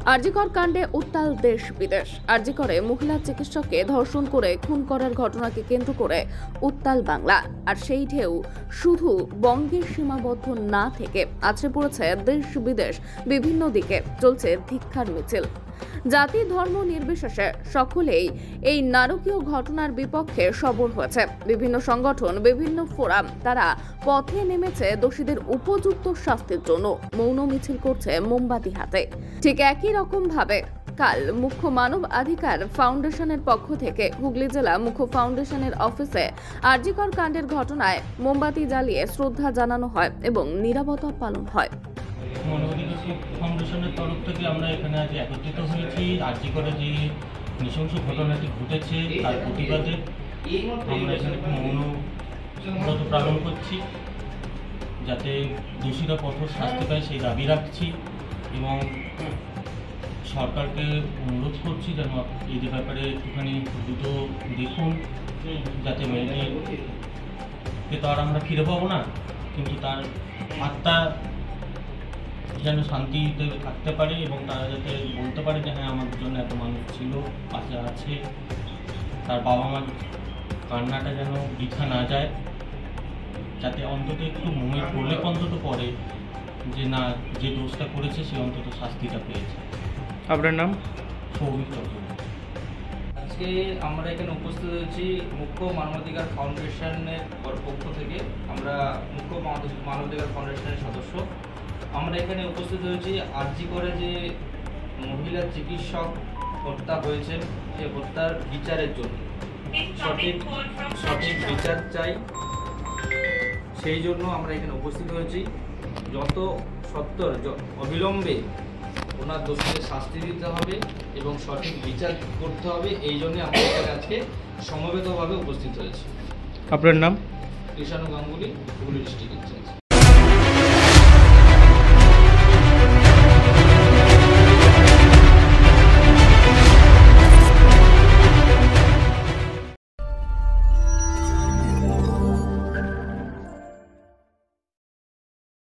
আরজিকর কাণ্ডে উত্তাল দেশ বিদেশ। আরজিকরে মহিলা চিকিৎসককে ধর্ষণ করে খুন করার ঘটনাকে কেন্দ্র করে উত্তাল বাংলা। আর সেই ঢেউ শুধু বঙ্গের সীমাবদ্ধ না থেকে আছড়ে পড়েছে দেশ বিদেশ। বিভিন্ন দিকে চলছে ধিক্কার মিছিল। জাতি ধর্ম নির্বিশেষে সকলেই এই নারকীয় ঘটনার বিপক্ষে সরব হয়েছে। বিভিন্ন সংগঠন, বিভিন্ন ফোরাম তারা পথে নেমেছে দোষীদের উপযুক্ত শাস্তির জন্য। মৌন মিছিল করছে মোমবাতি হাতে। ঠিক একই রকম ভাবে কাল মুখ্য মানব অধিকার ফাউন্ডেশনের পক্ষ থেকে হুগলি জেলা মুখ্য ফাউন্ডেশনের অফিসে আরজিকর কাণ্ডের ঘটনায় মোমবাতি জ্বালিয়ে শ্রদ্ধা জানানো হয় এবং নীরবতা পালন হয়। মানবাধিকার ফাউন্ডেশনের তরফ থেকে আমরা এখানে আজ একত্রিত হয়েছি। আরজিকরে যে নৃশংস ঘটনাটি ঘটেছে তার প্রতিবাদে আমরা এখানে মৌন পালন করছি, যাতে দোষীরা কঠোর শাস্তি পায় সেই দাবি রাখছি এবং সরকারকে অনুরোধ করছি যেন এই ব্যাপারে একটুখানি দ্রুত দেখুন, যাতে মেয়েকে তো আর আমরা ফিরে পাবো না, কিন্তু তার আত্মা যেন শান্তিতে থাকতে পারে এবং তারা যাতে বলতে পারে যে হ্যাঁ, আমার জন্য এত মানুষ ছিল, পাশে আছে। তার বাবা মার কান্নাটা যেন বৃথা না যায়, যাতে অন্তত একটু মনে পড়লে অন্তত পড়ে যে না, যে দোষটা করেছে সে অন্তত শাস্তিটা পেয়েছে। আপনার নাম? সৌভিক চক্রবর্তী। আজকে আমরা এখানে উপস্থিত হয়েছি মুখ্য মানবাধিকার ফাউন্ডেশনের পক্ষ থেকে। আমরা মুখ্য মানবাধিকার ফাউন্ডেশনের সদস্য। আমরা এখানে উপস্থিত হয়েছি আরজিকরে যে মহিলা চিকিৎসক হত্যা হয়েছেন সে হত্যার বিচারের জন্য। সঠিক বিচার চাই, সেই জন্য আমরা এখানে উপস্থিত হয়েছি। যত সত্বর অবিলম্বে ওনার দোষীদের শাস্তি দিতে হবে এবং সঠিক বিচার করতে হবে, এই জন্য আমরা এখানে আজকে সমবেতভাবে উপস্থিত হয়েছি। আপনার নাম? কৃষাণু গাঙ্গুলি, হুগলি ডিস্ট্রিক্ট।